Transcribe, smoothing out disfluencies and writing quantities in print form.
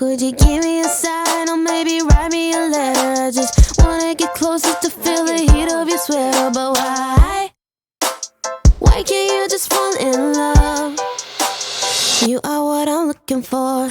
Could you give me a sign or maybe write me a letter? I just wanna get closer to feel the heat of your sweater. But why can't you just fall in love? You are what I'm looking for.